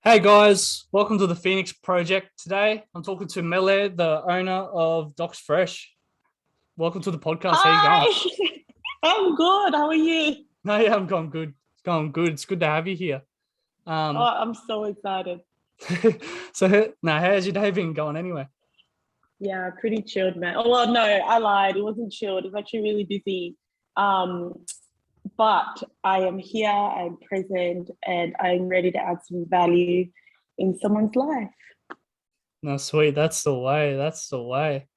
Hey guys, welcome to the Phoenix Project. Today I'm talking to Meleane, the owner of Dox Fresh. Welcome to the podcast. How you going? Hi, I'm good. How are you? No, yeah, I'm going good. It's going good. It's good to have you here. Oh, Um, I'm so excited. so now how's your day been going anyway? Yeah, pretty chilled, man. Oh, well, no, I lied. It wasn't chilled. It was actually really busy. Um, but I am here, I'm present, and I'm ready to add some value in someone's life. No, sweet. That's the way. That's the way.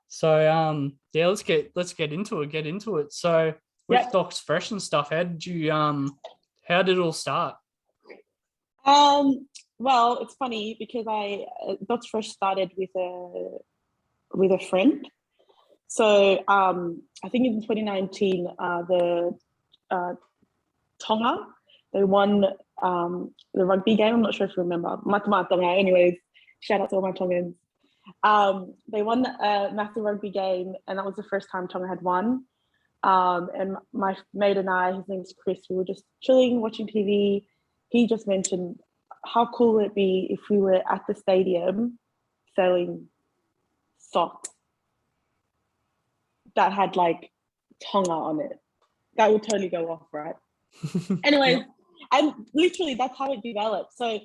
So yeah, let's get into it. Get into it. So with Yep. Dox Fresh and stuff, how did it all start? Um, well, it's funny because Dox Fresh started with a friend. So I think in 2019, uh, Tonga. They won the rugby game. I'm not sure if you remember. Matama Tonga. Anyways, shout out to all my Tongans. They won a massive rugby game, and that was the first time Tonga had won. And my mate and I, his name's Chris, we were just chilling, watching TV. He just mentioned how cool it'd be if we were at the stadium selling socks that had like Tonga on it. That would totally go off, right? Anyways, Yep. and literally that's how it developed. So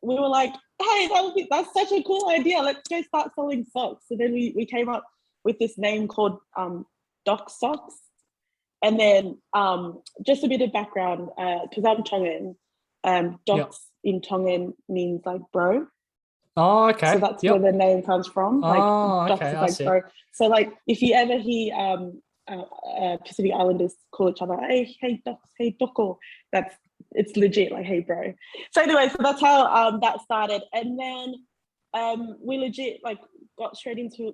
we were like, hey, that's such a cool idea. Let's go start selling socks. So then we came up with this name called Dox Socks. And then just a bit of background, because I'm Tongan, Yep. Dox in Tongan means like bro. Oh, So okay. that's where Yep. the name comes from. Like Oh, Dox okay. is I like see. bro. So like if you ever hear Pacific Islanders call each other, hey Dox, hey Doko, that's it's legit like hey bro. So anyway, so that's how that started, and then we legit like got straight into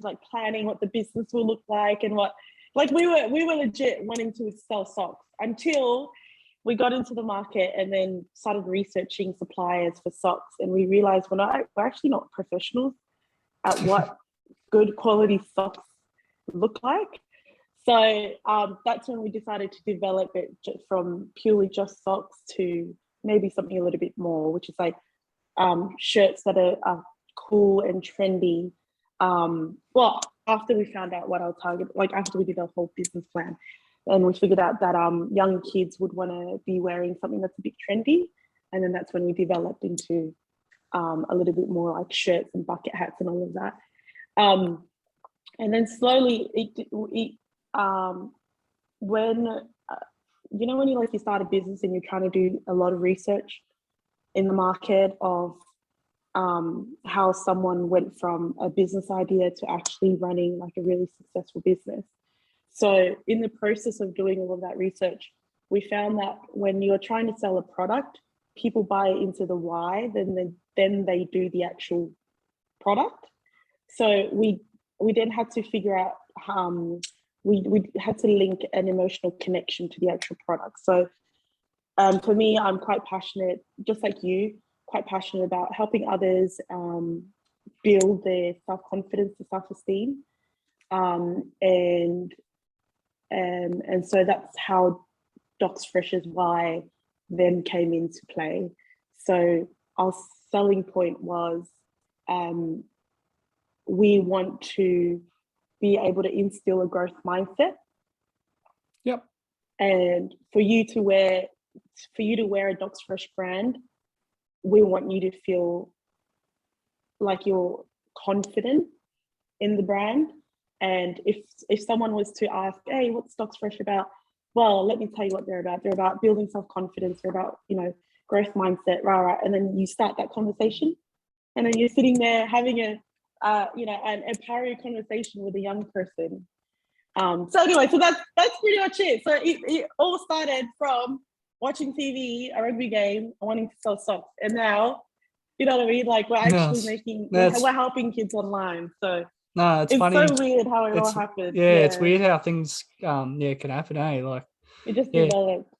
like planning what the business will look like and what like we were legit wanting to sell socks until we got into the market and then started researching suppliers for socks, and we realized we're actually not professionals at what good quality socks look like. So that's when we decided to develop it from purely just socks to maybe something a little bit more, which is like shirts that are cool and trendy. Well, after we found out what our target, like after we did our whole business plan, and we figured out that young kids would want to be wearing something that's a bit trendy, and then that's when we developed into a little bit more like shirts and bucket hats and all of that. Um, and then slowly, when when you start a business and you're trying to do a lot of research in the market of how someone went from a business idea to actually running like a really successful business. So in the process of doing all of that research, we found that when you're trying to sell a product, people buy into the why, then they do the actual product. So we then had to figure out we had to link an emotional connection to the actual product. So for me, I'm quite passionate, just like you, quite passionate about helping others build their self-confidence and self-esteem. And so that's how Dox Fresh's why then came into play. So our selling point was we want to be able to instill a growth mindset, Yep. and for you to wear a Dox Fresh brand, we want you to feel like you're confident in the brand. And if someone was to ask, hey, what's Dox Fresh about? Well, let me tell you what they're about. They're about building self-confidence. They're about, growth mindset, rah. And then you start that conversation, and then you're sitting there having an empowering conversation with a young person. So anyway, so that's pretty much it. So it all started from watching TV, a rugby game, wanting to sell socks, and now, you know what I mean? Like we're actually Yes. making, That's we're helping kids online. So no, it's it's so funny. weird how it all It's happened. yeah, it's Yeah, weird how things can happen, eh? Like it just yeah, developed.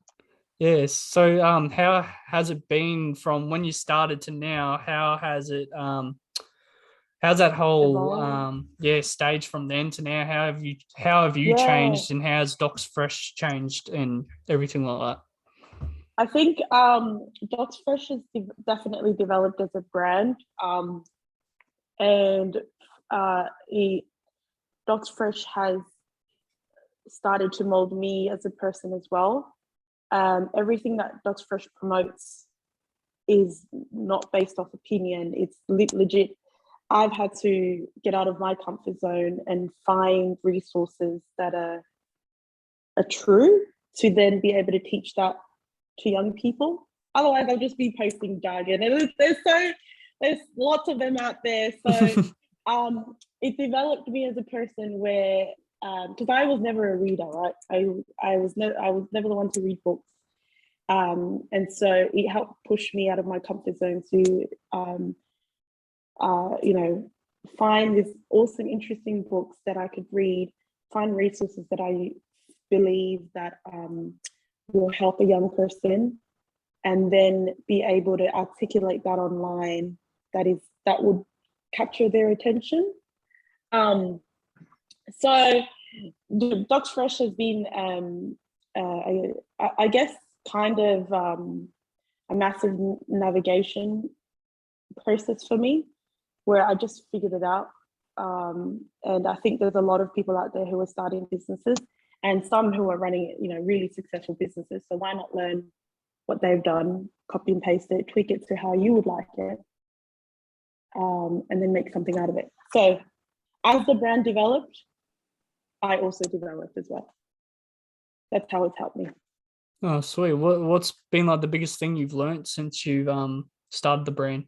yeah. So how has it been from when you started to now? How's that whole Evolved. stage from then to now? How have you Yeah. changed, and how's Docs Fresh changed and everything like that? I think Dox Fresh has definitely developed as a brand, and Dox Fresh has started to mold me as a person as well. Everything that Dox Fresh promotes is not based off opinion. It's legit. I've had to get out of my comfort zone and find resources that are true to then be able to teach that to young people. Otherwise, I'll just be posting jargon, and there's lots of them out there. So it developed me as a person where, because I was never a reader, right? I was never the one to read books, and so it helped push me out of my comfort zone to find this awesome, interesting books that I could read, find resources that I believe that will help a young person, and then be able to articulate that online that would capture their attention. So Dox Fresh has been, I guess, kind of a massive navigation process for me, where I just figured it out. And I think there's a lot of people out there who are starting businesses, and some who are running, really successful businesses. So why not learn what they've done, copy and paste it, tweak it to how you would like it, and then make something out of it. So as the brand developed, I also developed as well. That's how it's helped me. Oh, sweet. What's been like the biggest thing you've learned since you've started the brand?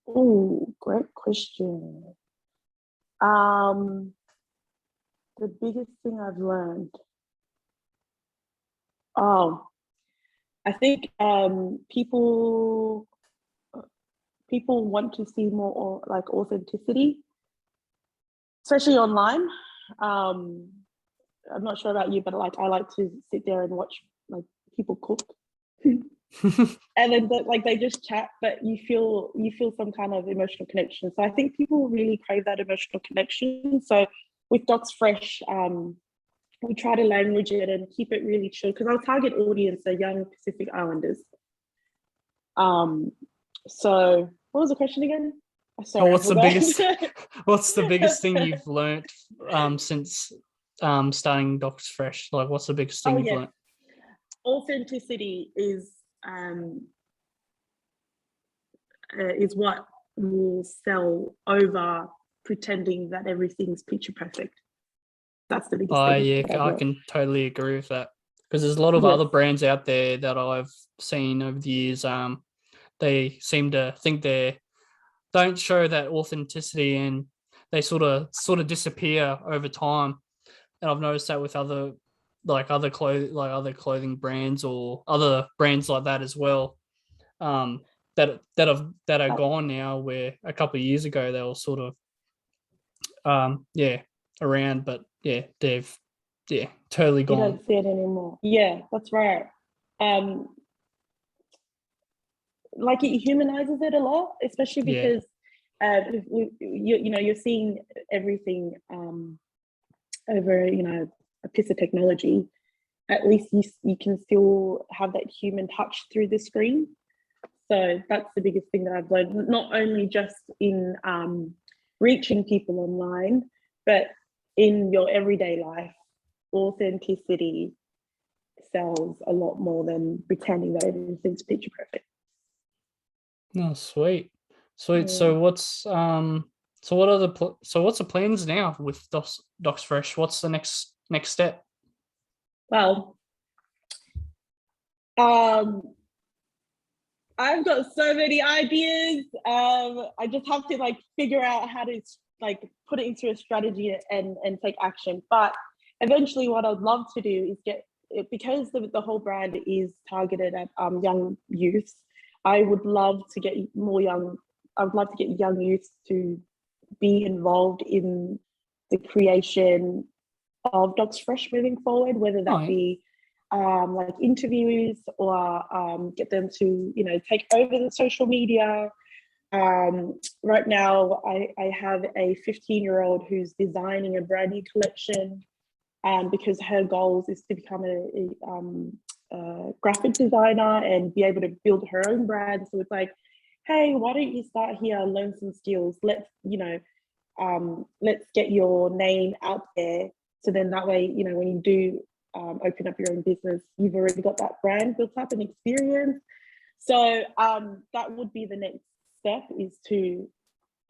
Oh, great question. The biggest thing I've learned. Oh, I think people want to see more like authenticity, especially online. I'm not sure about you, but like I like to sit there and watch like people cook. And then they just chat, but you feel some kind of emotional connection. So I think people really crave that emotional connection. So with Dox Fresh, we try to language it and keep it really chill, because our target audience are young Pacific Islanders. So what was the question again? Sorry, what's the biggest thing you've learned since starting Dox Fresh? Like, what's the biggest thing you've learned? Authenticity is what will sell over pretending that everything's picture perfect. That's the biggest thing. Yeah, I can totally agree with that, because there's a lot of other brands out there that I've seen over the years. They seem to think they don't show that authenticity, and they sort of disappear over time. And I've noticed that with other clothing brands or other brands like that as well. That are gone now, where a couple of years ago they were sort of around, but they've totally gone. You don't see it anymore. Yeah, that's right. Like it humanizes it a lot, especially because you're seeing everything over a piece of technology. At least you can still have that human touch through the screen. So that's the biggest thing that I've learned, not only just in reaching people online, but in your everyday life. Authenticity sells a lot more than pretending that everything's picture perfect. Oh, sweet. Yeah. So what's what's the plans now with Dox Fresh? What's the next step? Well, I've got so many ideas. I just have to figure out how to put it into a strategy and take action. But eventually what I'd love to do is get it, because the whole brand is targeted at young youths. I would love to get young youths to be involved in the creation of Dox Fresh moving forward, whether that be interviews or get them to take over the social media. Right now I have a 15-year-old who's designing a brand new collection, because her goals is to become graphic designer and be able to build her own brand. So it's like, hey, why don't you start here, learn some skills? Let's get your name out there. So then that way, when you do open up your own business, you've already got that brand built up and experience. So that would be the next step, is to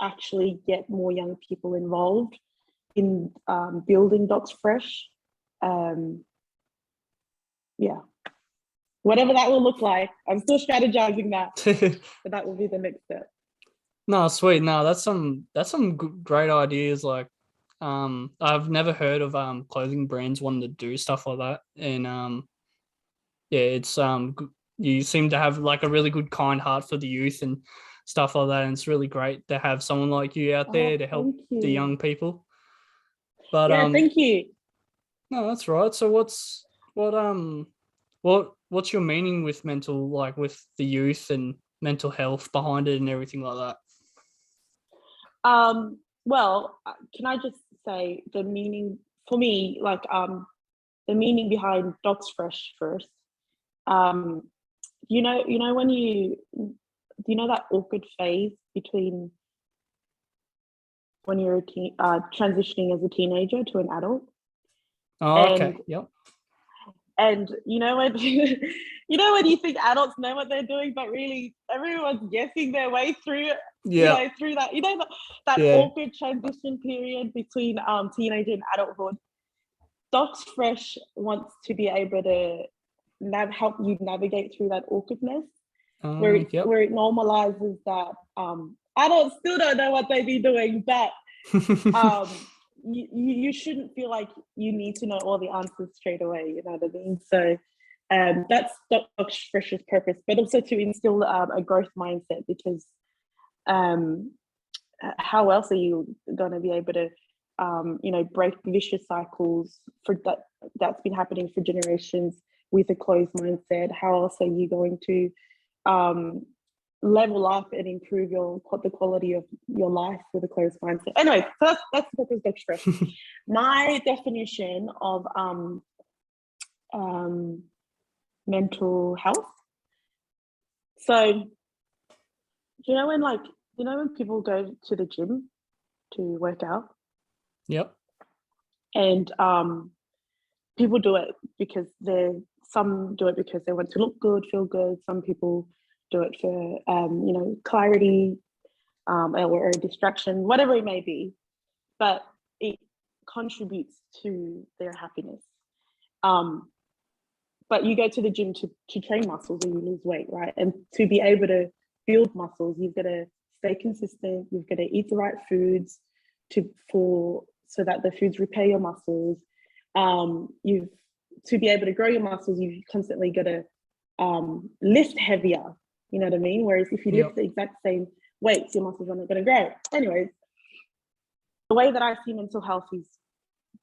actually get more young people involved in building Dox Fresh. Whatever that will look like. I'm still strategizing that, but that will be the next step. No, sweet. No, that's some great ideas. Like, I've never heard of clothing brands wanting to do stuff like that, and it's you seem to have like a really good, kind heart for the youth and stuff like that, and it's really great to have someone like you out there to help the young people. But thank you. No, that's right. So what's your meaning with mental, like with the youth and mental health behind it and everything like that? Well, can I just say the meaning for me, like the meaning behind Dox Fresh first. When that awkward phase between when you're transitioning as a teenager to an adult. Oh, okay. Yep. And when when you think adults know what they're doing, but really everyone's guessing their way through it. Yeah. Through that, that awkward transition period between teenager and adulthood. Dox Fresh wants to be able to help you navigate through that awkwardness, where it normalizes that adults still don't know what they be doing, but you shouldn't feel like you need to know all the answers straight away. You know what I mean? So that's Dox Fresh's purpose, but also to instill a growth mindset, because how else are you going to be able to break vicious cycles that's been happening for generations with a closed mindset? How else are you going to level up and improve the quality of your life with a closed mindset? Anyway, so that's the purpose of Dox Fresh. My definition of mental health. So, when people go to the gym to work out? Yep. And people do it because some do it because they want to look good, feel good. Some people do it for clarity or a distraction, whatever it may be. But it contributes to their happiness. But you go to the gym to train muscles or you lose weight, right? And to be able to build muscles, you've got to stay consistent. You've got to eat the right foods so that the foods repair your muscles. To be able to grow your muscles, you've constantly got to lift heavier. You know what I mean? Whereas if you lift the exact same weights, your muscles are not going to grow. Anyways, the way that I see mental health is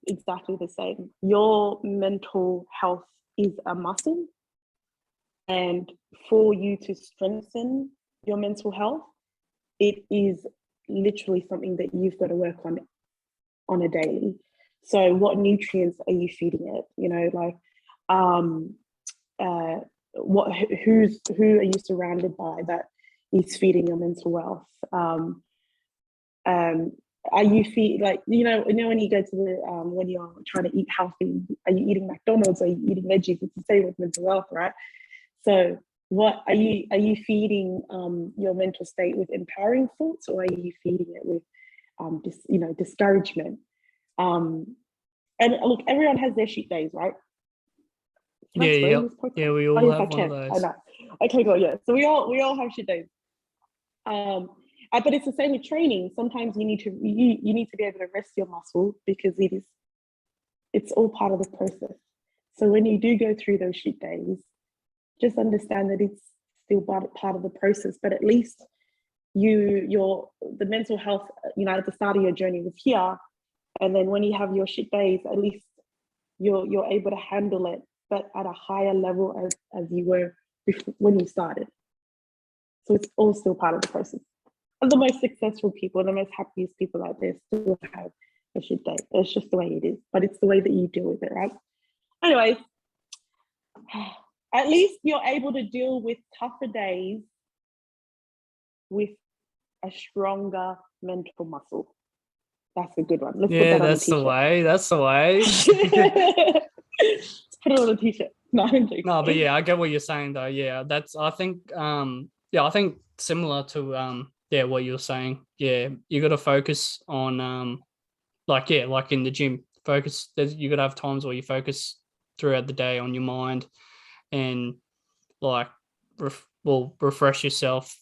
exactly the same. Your mental health is a muscle, and for you to strengthen your mental health, it is literally something that you've got to work on a daily. So what nutrients are you feeding it? Who are you surrounded by that is feeding your mental wealth? Are you when you go to the when you're trying to eat healthy, are you eating McDonald's? Are you eating veggies? It's the same with mental health, right? So what are you feeding your mental state with empowering thoughts, or are you feeding it with discouragement? And look, everyone has their shit days, right? Yeah, we all have one of those. I know. Okay, cool. Yeah, so we all have shit days. But it's the same with training. Sometimes you need to be able to rest your muscle, because it's all part of the process. So when you do go through those shit days, just understand that it's still part of the process. But at least the mental health, at the start of your journey was here, and then when you have your shit days, at least you're able to handle it, but at a higher level as you were before, when you started. So it's all still part of the process. And the most successful people, the most happiest people out there still have a shit day. It's just the way it is, but it's the way that you deal with it, right? Anyways, At least you're able to deal with tougher days with a stronger mental muscle. That's a good one. Let's put that on a that's the t-shirt. way. That's the way. Let's put it on a t-shirt. No, I'm joking. No, but yeah, I get what you're saying though. Yeah, that's I think I think similar to what you're saying. Yeah, you got to focus on like in the gym, focus. You got to have times where you focus throughout the day on your mind and like refresh yourself.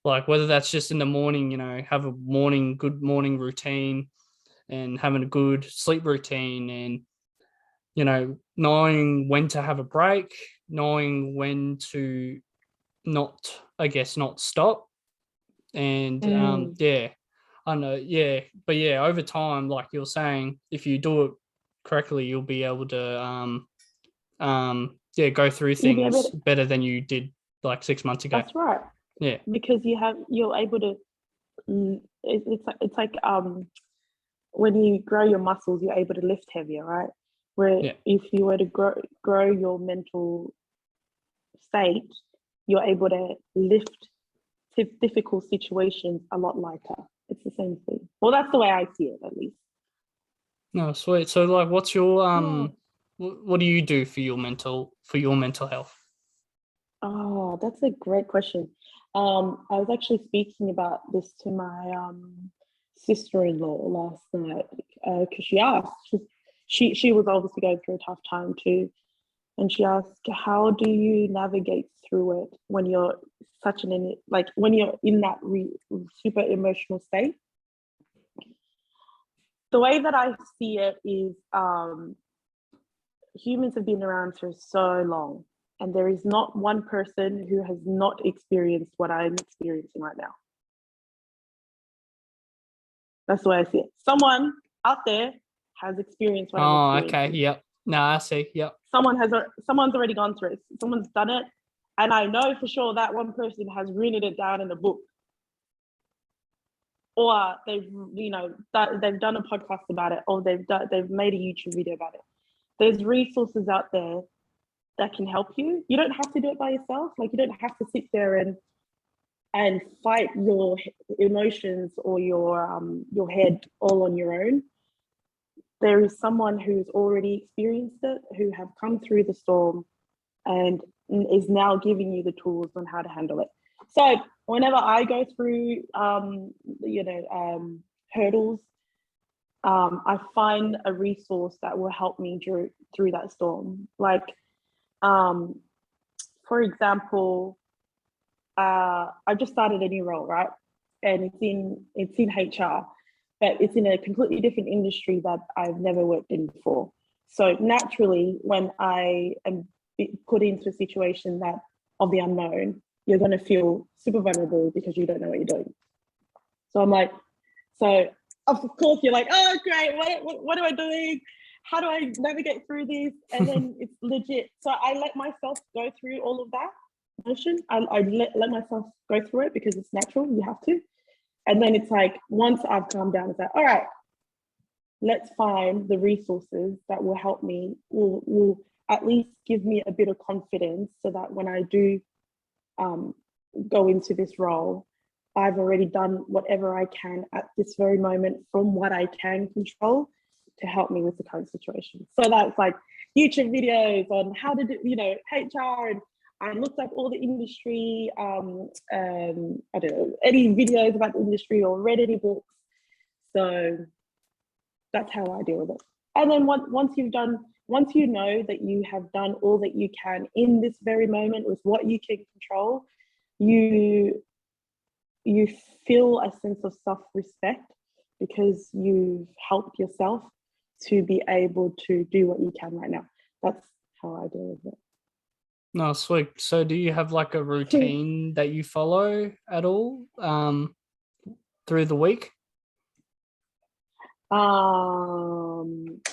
Like whether that's just in the morning, have a good morning routine and having a good sleep routine and knowing when to have a break, knowing when to not stop. And I know, but over time, like you're saying, if you do it correctly, you'll be able to go through things better than you did like 6 months ago. That's right. Yeah, because you're able to. It's like when you grow your muscles, you're able to lift heavier, right? Where if you were to grow your mental state, you're able to lift difficult situations a lot lighter. It's the same thing. Well, that's the way I see it, at least. No, sweet. So, like, what's your what do you do for your mental health? Oh, that's a great question. I was actually speaking about this to my sister-in-law last night because she asked. She was obviously going through a tough time too, and she asked, "How do you navigate through it when you're when you're in that super emotional state?" The way that I see it is, humans have been around for so long. And there is not one person who has not experienced what I'm experiencing right now. That's the way I see it. Someone out there has experienced what I'm experiencing. Oh, okay. Yep. No, I see. Yep. Someone's already gone through it. Someone's done it. And I know for sure that one person has written it down in a book. Or they've done a podcast about it, or they've made a YouTube video about it. There's resources out there that can help you. You don't have to do it by yourself. Like you don't have to sit there and fight your emotions or your head all on your own. There is someone who's already experienced it, who have come through the storm and is now giving you the tools on how to handle it. So whenever I go through hurdles, I find a resource that will help me through that storm. Like for example, I've just started a new role, right? And it's in HR, but it's in a completely different industry that I've never worked in before. So naturally, when I am put into a situation of the unknown, you're going to feel super vulnerable because you don't know what you're doing. So I'm like, of course you're like, oh great, what am I doing? How do I navigate through this? And then it's legit. So I let myself go through all of that emotion. I let myself go through it because it's natural. You have to. And then it's like, once I've calmed down, it's like, all right, let's find the resources that will help me, will at least give me a bit of confidence so that when I do go into this role, I've already done whatever I can at this very moment from what I can control to help me with the current situation. So that's like YouTube videos on how to do, HR, and I looked up all the industry, I don't know, any videos about the industry or read any books. So that's how I deal with it. And then once you know that you have done all that you can in this very moment with what you can control, you feel a sense of self-respect because you've helped yourself to be able to do what you can right now. That's how I deal with it. No, sweet. So do you have like a routine that you follow at all through the week?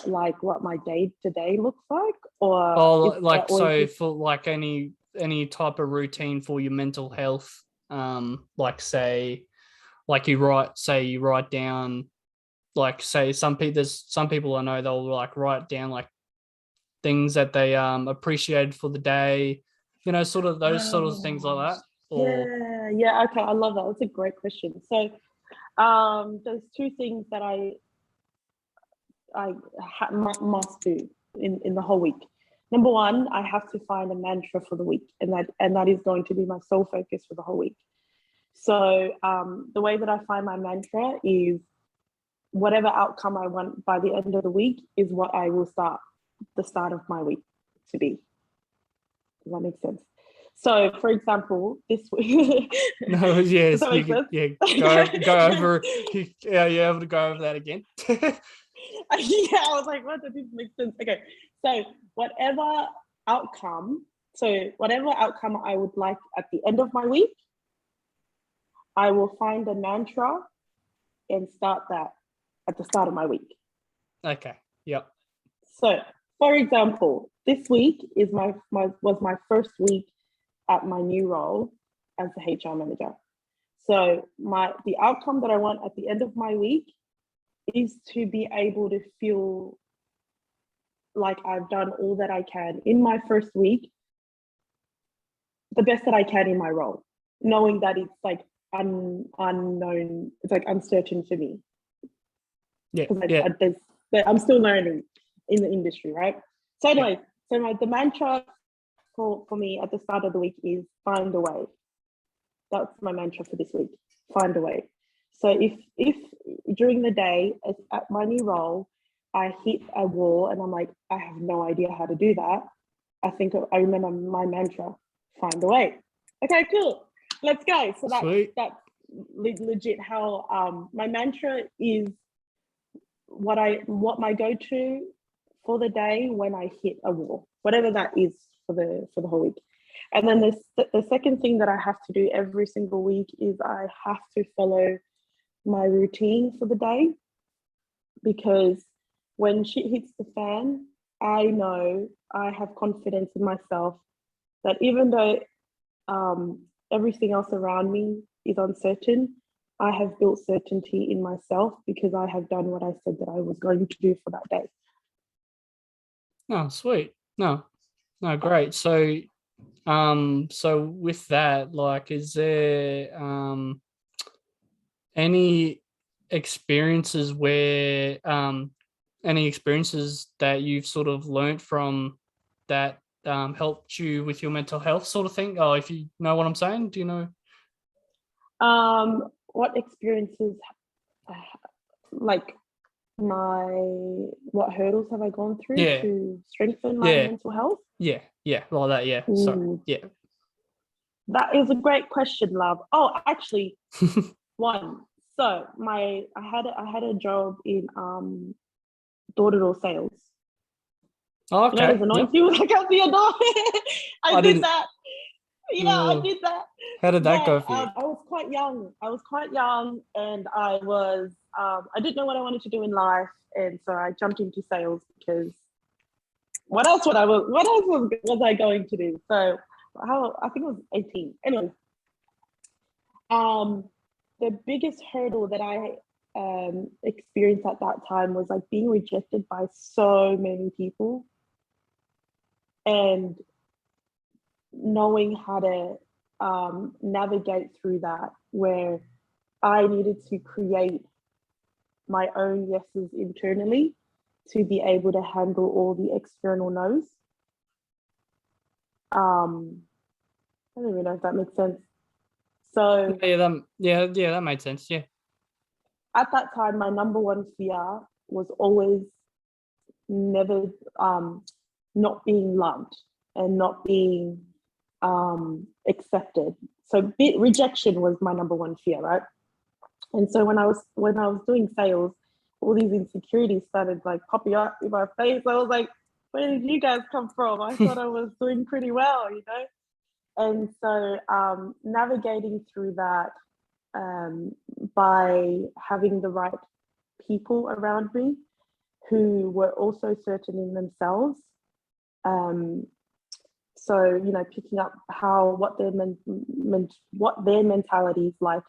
Like what my day-to-day looks like, or for like any type of routine for your mental health, like say, like you write down, like say some people I know, they'll like write down like things that they appreciated for the day, sort of those sort of things like that? Or Yeah. Okay, I love that. That's a great question. So, there's two things that must do in the whole week. Number one, I have to find a mantra for the week, and that is going to be my sole focus for the whole week. So the way that I find my mantra is whatever outcome I want by the end of the week is what I will start the start of my week to be. Does that make sense? So, for example, this week. no, yes, Does that make sense? Go over. Yeah, you're able to go over that again. Yeah, I was like, what? That didn't make sense. Okay, so whatever outcome I would like at the end of my week, I will find a mantra and start that at the start of my week. Okay. Yep. So, for example, this week is was my first week at my new role as the HR manager. So the outcome that I want at the end of my week is to be able to feel like I've done all that I can in my first week, the best that I can in my role, knowing that it's like unknown, it's like uncertain for me. Yeah. I'm still learning in the industry, right? So anyway, the mantra for me at the start of the week is find a way. That's my mantra for this week, find a way. So if during the day at my new role, I hit a wall and I'm like, I have no idea how to do that, I remember my mantra, find a way. Okay, cool. Let's go. So that's legit how my mantra is what my go-to for the day when I hit a wall, whatever that is for the whole week. And then the second thing that I have to do every single week is I have to follow my routine for the day, because when shit hits the fan, I know I have confidence in myself that even though everything else around me is uncertain, I have built certainty in myself because I have done what I said that I was going to do for that day. Oh, sweet. No, great. So, so with that, like, is there any experiences that you've sort of learned from that helped you with your mental health sort of thing? Oh, if you know what I'm saying, do you know? What experiences, like what hurdles have I gone through to strengthen my mental health? Yeah, like that, yeah. So, yeah. That is a great question, love. Oh, actually, one. So I had a job in door-to-door sales. Oh, okay. There's annoying people that can't see a door. I did that. I did that. How did that go for you? I was quite young, and I didn't know what I wanted to do in life, and so I jumped into sales because what else was I going to do? So I think I was 18. Anyway, the biggest hurdle that I experienced at that time was like being rejected by so many people, and knowing how to navigate through that, where I needed to create my own yeses internally to be able to handle all the external no's. I don't even know if that makes sense. So that made sense. Yeah. At that time, my number one fear was always never not being loved and not being accepted. So rejection was my number one fear, right? And so when I was doing sales, all these insecurities started like popping up in my face. I was like, where did you guys come from? I thought I was doing pretty well, And so navigating through that by having the right people around me who were also certain in themselves. So, picking up what their mentality is like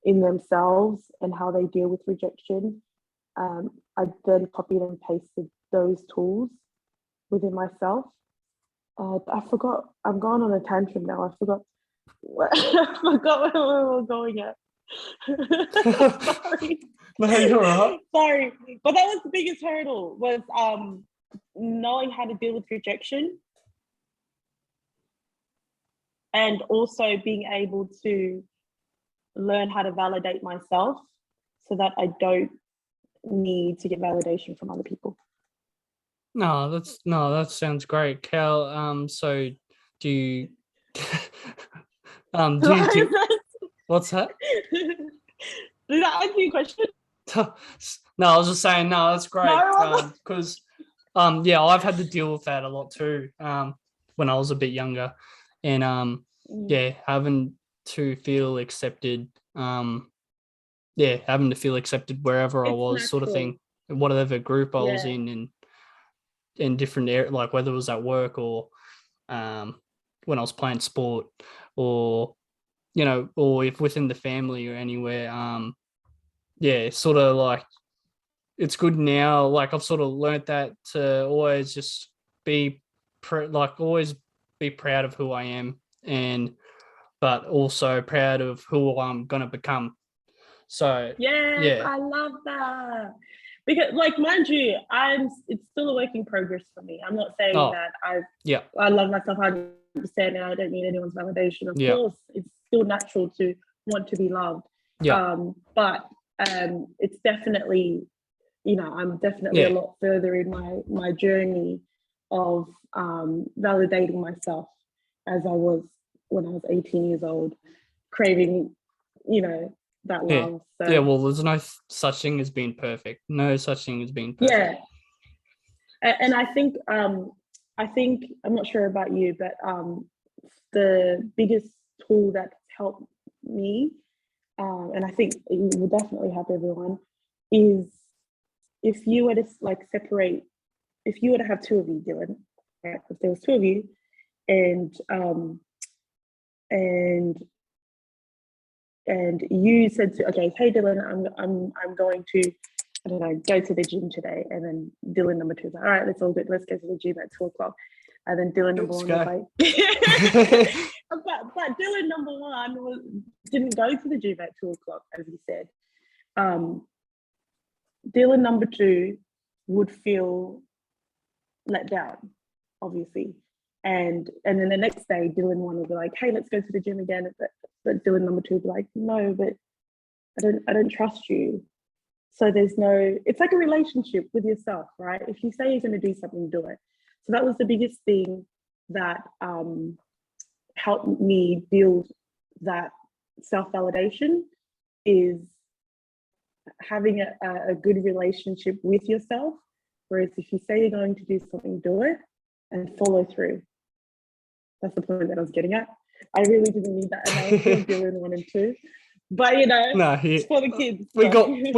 in themselves and how they deal with rejection. I then copied and pasted those tools within myself. I forgot. I'm going on a tantrum now. I forgot. I forgot where we were going at. Sorry. No, you're right. Sorry, but that was the biggest hurdle, was knowing how to deal with rejection, and also being able to learn how to validate myself so that I don't need to get validation from other people. No, that sounds great, Cal. So do you what's that? Did that answer your question? No, I was just saying, no, that's great. No. Because yeah, I've had to deal with that a lot too. When I was a bit younger, and yeah, having to feel accepted. Yeah, having to feel accepted wherever I was, Natural. sort of thing, whatever group I was Yeah. in different areas, like whether it was at work or when I was playing sport, or or if within the family or anywhere. Yeah, sort of like, it's good now. Like, I've sort of learnt that to always just be always be proud of who I am, but also proud of who I'm gonna become. So Yes, yeah, I love that. Because, like, mind you, it's still a work in progress for me. I'm not saying that I love myself 100% and I don't need anyone's validation. Of course, it's still natural to want to be loved. But it's definitely, I'm definitely a lot further in my journey of validating myself, as I was when I was 18 years old, craving, that love. So yeah. Well, there's no such thing as being perfect. No such thing as being perfect. Yeah, and I think I'm not sure about you, but the biggest tool that's helped me, and I think it will definitely help everyone, is if you were to separate, if you were to have two of you, Dylan, right? If there was two of you, and you said to, okay, hey Dylan, I'm going to, I don't know, go to the gym today, and then Dylan number two is like, all right, that's all good, let's go to the gym at 2:00, and then Dylan number one was like, but Dylan number one didn't go to the gym at 2:00, as he said. Dylan number two would feel let down, obviously. And then the next day, Dylan one will be like, hey, let's go to the gym again. But Dylan number two will be like, no, but I don't trust you. So it's like a relationship with yourself, right? If you say you're going to do something, do it. So that was the biggest thing that helped me build that self-validation, is having a good relationship with yourself. Whereas if you say you're going to do something, do it and follow through. That's the point that I was getting at. I really didn't need that analogy of Dylan 1 and 2. But it's for the kids. We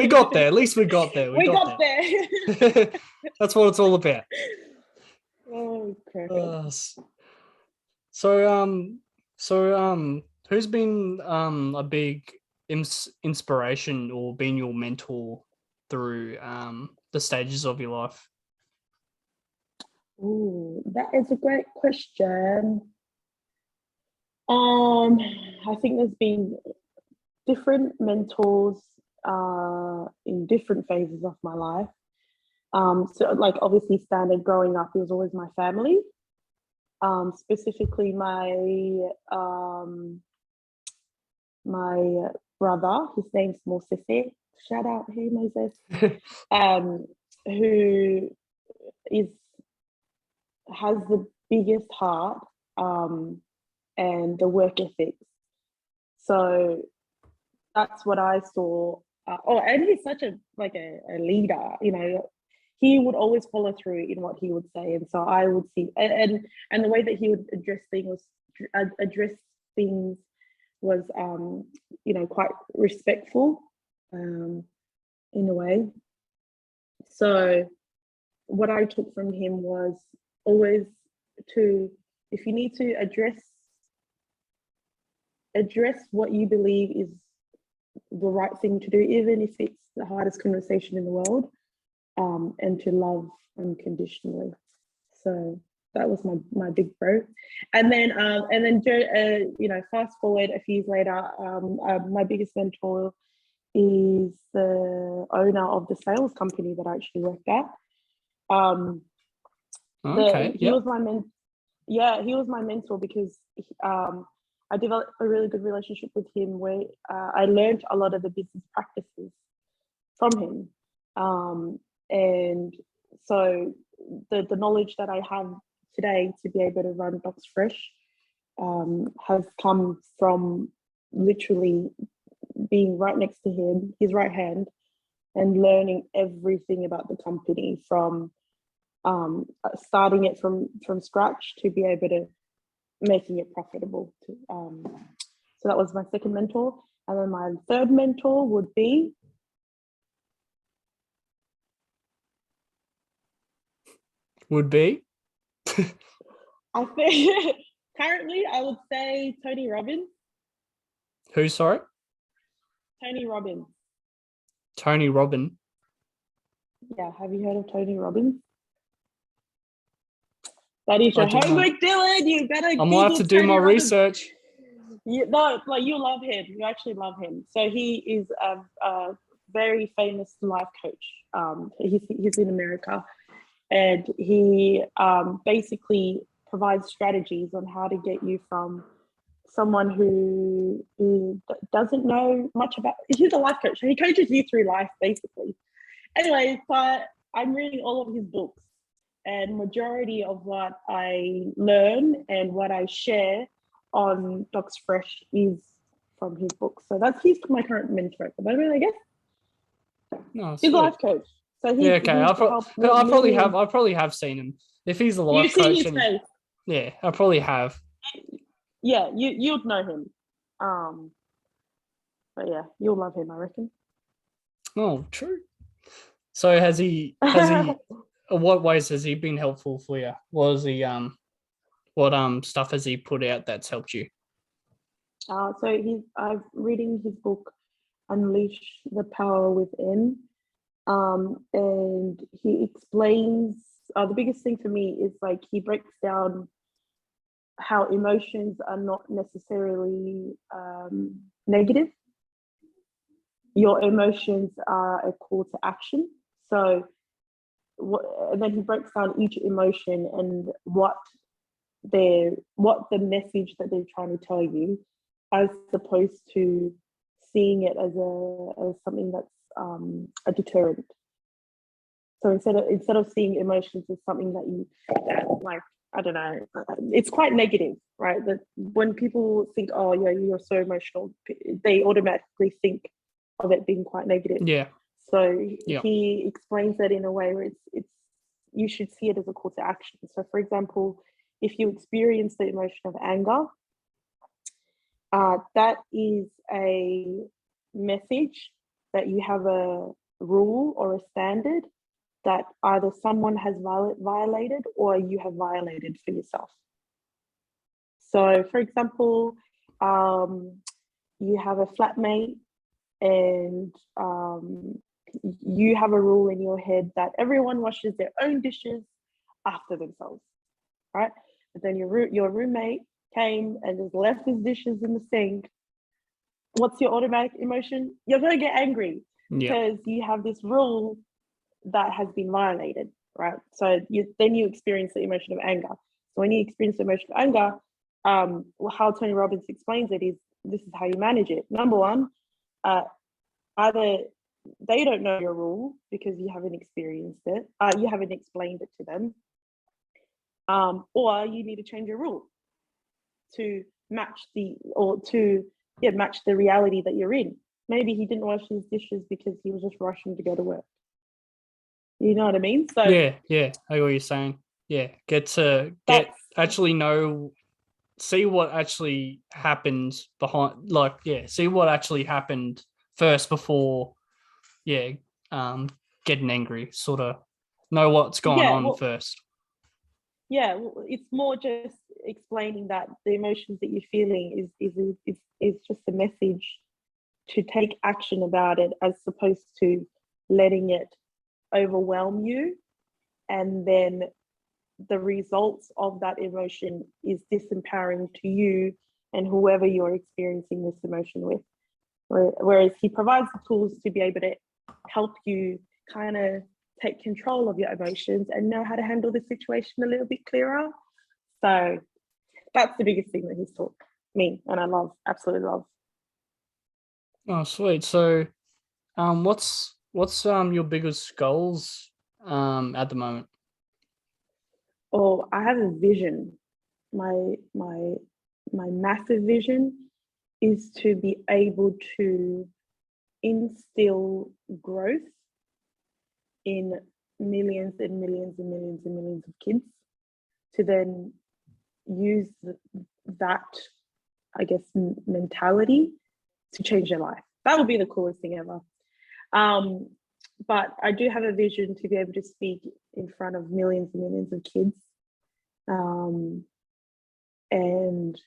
got there. At least we got there. We got there. That's what it's all about. Oh, crap. So who's been a big inspiration or been your mentor through the stages of your life? Oh, that is a great question. I think there's been different mentors in different phases of my life. So, like, obviously, standard growing up, it was always my family. Specifically, my brother. His name's Moses. Shout out, hey Moses. Who has the biggest heart and the work ethics. So that's what I saw. And he's such a leader. He would always follow through in what he would say, and so I would see, and the way that he would address things was quite respectful in a way. So what I took from him was always if you need to address what you believe is the right thing to do, even if it's the hardest conversation in the world, and to love unconditionally. So that was my big bro. And then fast forward a few years later, my biggest mentor is the owner of the sales company that I actually worked at. He was my mentor because I developed a really good relationship with him where I learned a lot of the business practices from him. And so the knowledge that I have today to be able to run Dox Fresh has come from literally being right next to him, his right hand, and learning everything about the company from starting it from scratch to be able to making it profitable. So that was my second mentor. And then my third mentor would be I think currently I would say Tony Robbins. Who, sorry? Tony Robbins. Tony Robbins. Yeah, have you heard of Tony Robbins? That is your homework, Dylan. You better. I might have to do my research. You love him. You actually love him. So he is a very famous life coach. He's in America, and he basically provides strategies on how to get you from someone who doesn't know much about. He's a life coach, and he coaches you through life, basically. Anyway, but I'm reading all of his books, and majority of what I learn and what I share on Dox Fresh is from his books. So he's my current mentor at the moment, I guess. No, he's a life coach. So I probably have seen him. If he's a life coach, his face. Yeah, I probably have. Yeah, you'd know him. But yeah, you'll love him, I reckon. Oh, true. So has he what ways has he been helpful for you? What stuff has he put out that's helped you? So I'm reading his book Unleash the Power Within. And he explains the biggest thing for me is like he breaks down how emotions are not necessarily negative. Your emotions are a call to action. So and then he breaks down each emotion and what the message that they're trying to tell you, as opposed to seeing it as something that's a deterrent. So instead of seeing emotions as something that I don't know, it's quite negative, right? That when people think, oh yeah, you're so emotional, they automatically think of it being quite negative. Yeah. So he explains that in a way where it's you should see it as a call to action. So for example, if you experience the emotion of anger, that is a message that you have a rule or a standard that either someone has violated or you have violated for yourself. So for example, you have a flatmate and you have a rule in your head that everyone washes their own dishes after themselves, right? But then your roommate came and just left his dishes in the sink. What's your automatic emotion? You're going to get angry because you have this rule that has been violated, right? So then you experience the emotion of anger. So when you experience the emotion of anger, how Tony Robbins explains it is this is how you manage it. Number one, either they don't know your rule because you haven't experienced it, you haven't explained it to them, or you need to change your rule to match the reality that you're in. Maybe he didn't wash his dishes because he was just rushing to go to work. You know what I mean? So yeah, I get what you're saying. Yeah, see what actually happened behind, see what actually happened first before, getting angry. Sort of know what's going on first. Yeah, it's more just explaining that the emotions that you're feeling is just a message to take action about it, as opposed to letting it overwhelm you and then the results of that emotion is disempowering to you and whoever you're experiencing this emotion with. Whereas he provides the tools to be able to help you kind of take control of your emotions and know how to handle the situation a little bit clearer. So that's the biggest thing that he's taught me, and I absolutely love. Oh, sweet. So, what's your biggest goals at the moment? Oh, I have a vision. My massive vision is to be able to instill growth in millions and millions and millions and millions of kids, to then use that, I guess, mentality to change their life. That would be the coolest thing ever. But I do have a vision to be able to speak in front of millions and millions of kids, and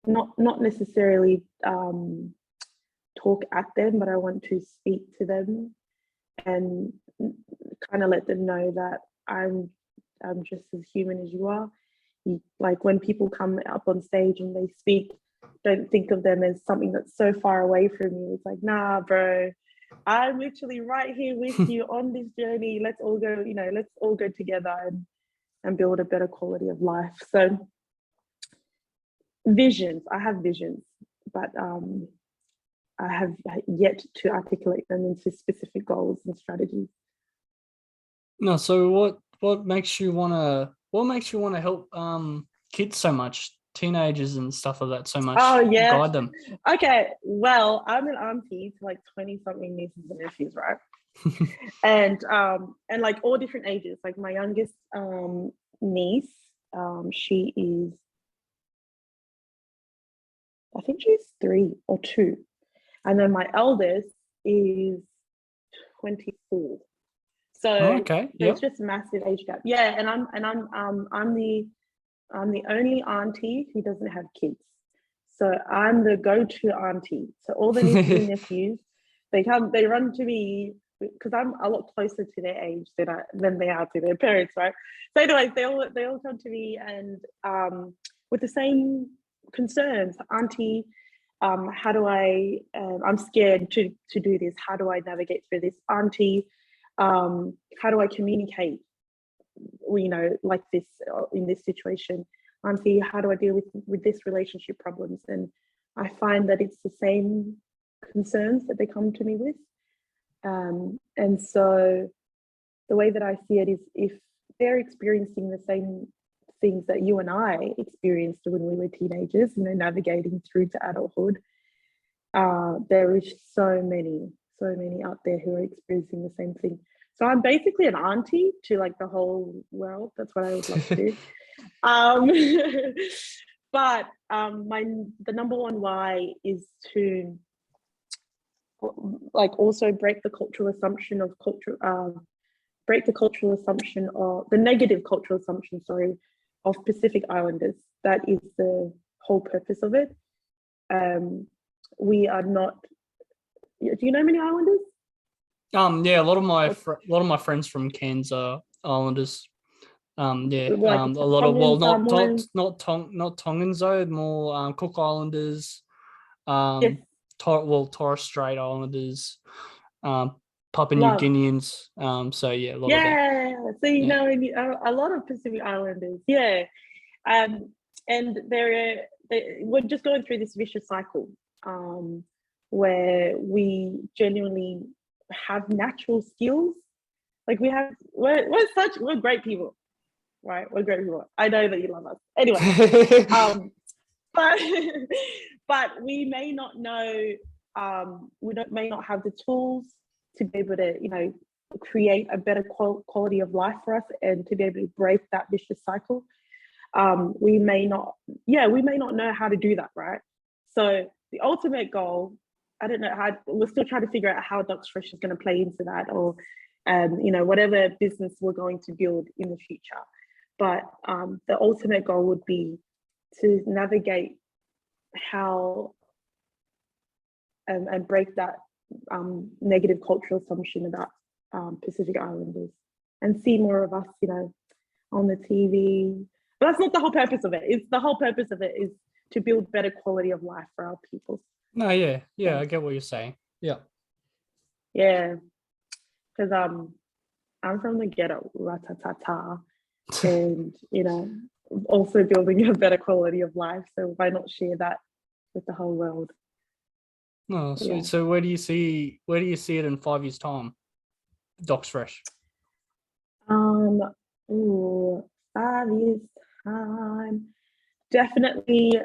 not necessarily talk at them, but I want to speak to them and kind of let them know that I'm just as human as you are. Like when people come up on stage and they speak, don't think of them as something that's so far away from you. It's like, nah, bro, I'm literally right here with you on this journey. Let's all go, let's all go together and build a better quality of life. So visions, I have visions, but I have yet to articulate them into specific goals and strategies. No, so what makes you wanna help kids so much, teenagers and stuff like that so much? Oh yeah. Guide them. Okay, well, I'm an auntie to like 20-something nieces and nephews, right? and like all different ages. Like my youngest niece, she is, I think she's 3 or 2. And then my eldest is 24. So okay, there's just a massive age gap. Yeah, and I'm the only auntie who doesn't have kids. So I'm the go-to auntie. So all the nieces and nephews, they run to me because I'm a lot closer to their age than they are to their parents, right? So anyways, they all come to me and with the same concerns. Auntie, how do I? I'm scared to do this. How do I navigate through this? Auntie, how do I communicate? Like this in this situation? Auntie, how do I deal with this relationship problems? And I find that it's the same concerns that they come to me with. And so the way that I see it is, if they're experiencing the same things that you and I experienced when we were teenagers, navigating through to adulthood, there is so many out there who are experiencing the same thing. So I'm basically an auntie to like the whole world. That's what I would love to do. But the number one why is to like also break the negative cultural assumption, of Pacific Islanders. That is the whole purpose of it. We are not. Do you know many Islanders? Yeah, a lot of my friends from Cairns are Islanders. Yeah, Like a lot of not Tongans though, more Cook Islanders, yes. Torres Strait Islanders, Papua New Guineans. So yeah, a lot of them. Yeah, so a lot of Pacific Islanders. Yeah, and we're just going through this vicious cycle, where we genuinely have natural skills. Like we're great people, right? We're great people. I know that you love us. Anyway, but we may not know, may not have the tools to be able to, create a better quality of life for us and to be able to break that vicious cycle. We may not know how to do that, right? So the ultimate goal, I don't know how, we're still trying to figure out how Dox Fresh is going to play into that, or whatever business we're going to build in the future. But the ultimate goal would be to navigate how and break that negative cultural assumption about Pacific Islanders, and see more of us, on the TV. But that's not the whole purpose of it. It's the whole purpose of it is to build better quality of life for our people. No, yeah, I get what you're saying. Yeah. Yeah. Because I'm from the ghetto, ratatata. And, also building a better quality of life. So why not share that with the whole world? Oh, sweet. Yeah. So where do you see it in 5 years' time? Dox Fresh. 5 years time. Definitely.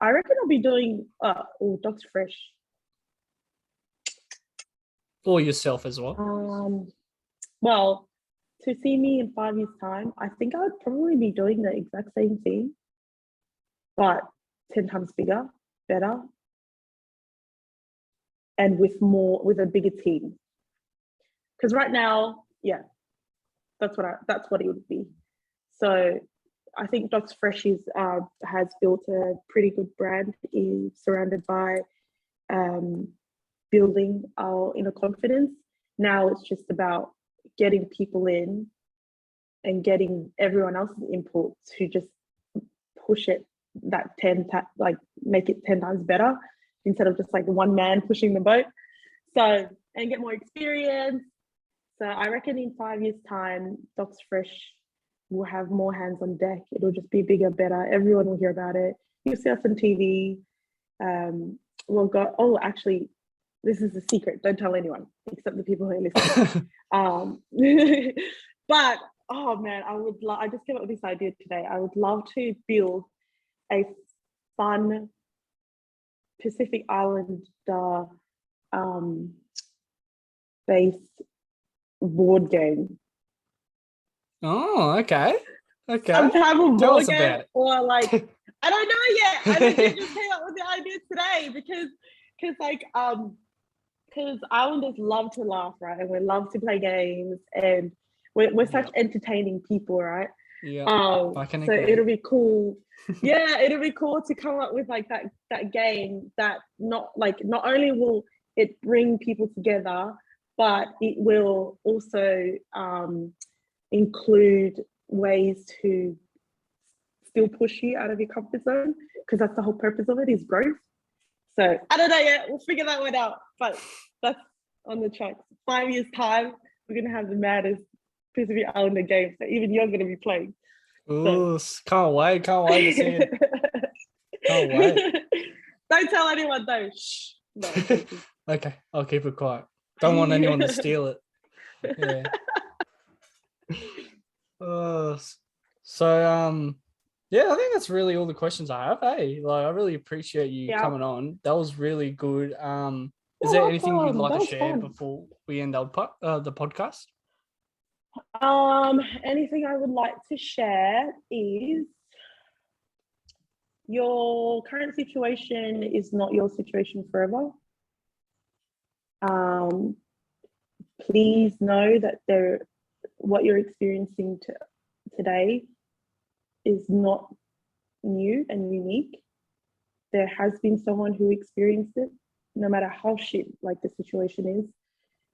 I reckon I'll be doing Dox Fresh. For yourself as well. Well, to see me in 5 years' time, I think I would probably be doing the exact same thing, but 10 times bigger, better, and with a bigger team. Because right now, that's what it would be. So I think Dox Fresh has built a pretty good brand, is surrounded by building our inner confidence. Now it's just about getting people in and getting everyone else's input to just push it make it 10 times better instead of just like one man pushing the boat. So, and get more experience. So I reckon in 5 years' time, Dox Fresh will have more hands on deck. It'll just be bigger, better. Everyone will hear about it. You'll see us on TV. Actually, this is a secret. Don't tell anyone except the people who are listening. But oh man, I just came up with this idea today. I would love to build a fun Pacific Islander based board game. Oh, okay. Some type of Tell board us game, about it. or like I don't know yet. I just came up with the idea today because Islanders love to laugh, right? And we love to play games, and we're such entertaining people, right? Yeah. So it'll be cool. Yeah, it'll be cool to come up with like that game that not only will it bring people together, but it will also include ways to still push you out of your comfort zone, because that's the whole purpose of it, is growth. So I don't know yet. We'll figure that one out. But that's on the tracks. 5 years' time, we're gonna have the maddest Pacific Islander game that even you're gonna be playing. Ooh, so. Can't wait to see it. Can't wait. Don't tell anyone though. Shh. No. Okay, I'll keep it quiet. Don't want anyone to steal it. Yeah. Yeah, I think that's really all the questions I have. Hey, I really appreciate you coming on. That was really good. Is there anything you'd like to share before we end the podcast? Anything I would like to share is your current situation is not your situation forever. Please know that what you're experiencing today is not new and unique. There has been someone who experienced it, no matter how shit like the situation is.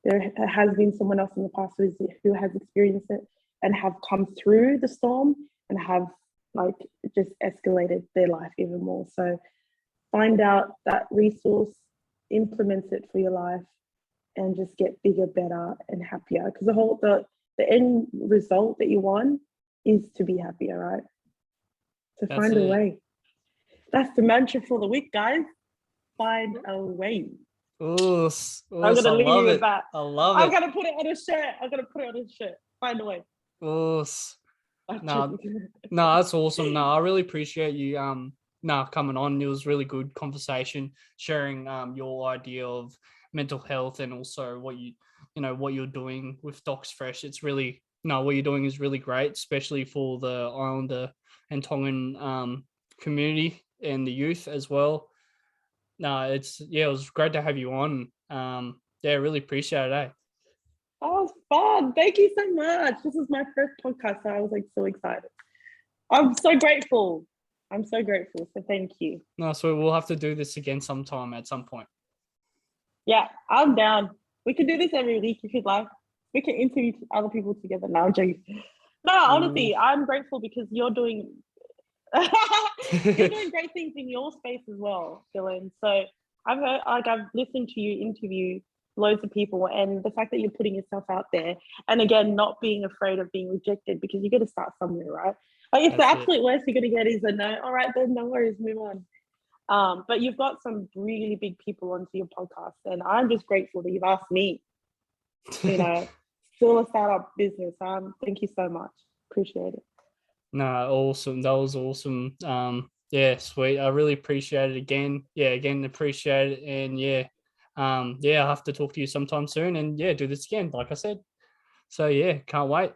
There has been someone else in the past who has experienced it and have come through the storm and have just escalated their life even more. So find out that resource, implement it for your life, and just get bigger, better, and happier. Because the end result that you want is to be happier, right? So find a way. That's the mantra for the week, guys. Find a way. Ooh, I'm gonna leave you with that. I love it. I'm gonna put it on a shirt. Find a way. Ooh. No, that's awesome. No, I really appreciate you coming on. It was really good conversation, sharing your idea of mental health and also what you're doing with Dox Fresh. It's really what you're doing is really great, especially for the Islander and Tongan community and the youth as well. No, it was great to have you on. Really appreciate it. Eh? Oh, it was fun. Thank you so much. This is my first podcast, so I was so excited. I'm so grateful. So thank you. No, so we'll have to do this again sometime at some point. Yeah, I'm down. We can do this every week if you'd like. We can interview other people together. Now, I'm joking. No, honestly, I'm grateful because you're doing you're doing great things in your space as well, Dylan. So I've listened to you interview loads of people, and the fact that you're putting yourself out there, and again, not being afraid of being rejected, because you got to start somewhere, right? Like if the absolute worst you're gonna get is a no, all right, then no worries, move on. But you've got some really big people onto your podcast, and I'm just grateful that you've asked me, still a startup business. Thank you so much. Appreciate it. No, awesome. That was awesome. Yeah, sweet. I really appreciate it again. Yeah, again, appreciate it. And yeah, I'll have to talk to you sometime soon and yeah, do this again, like I said. So yeah, can't wait.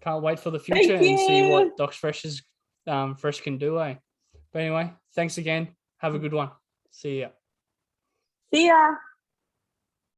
Can't wait for the future and see what Dox Fresh's Fresh can do, eh? But anyway, thanks again. Have a good one. See ya. See ya.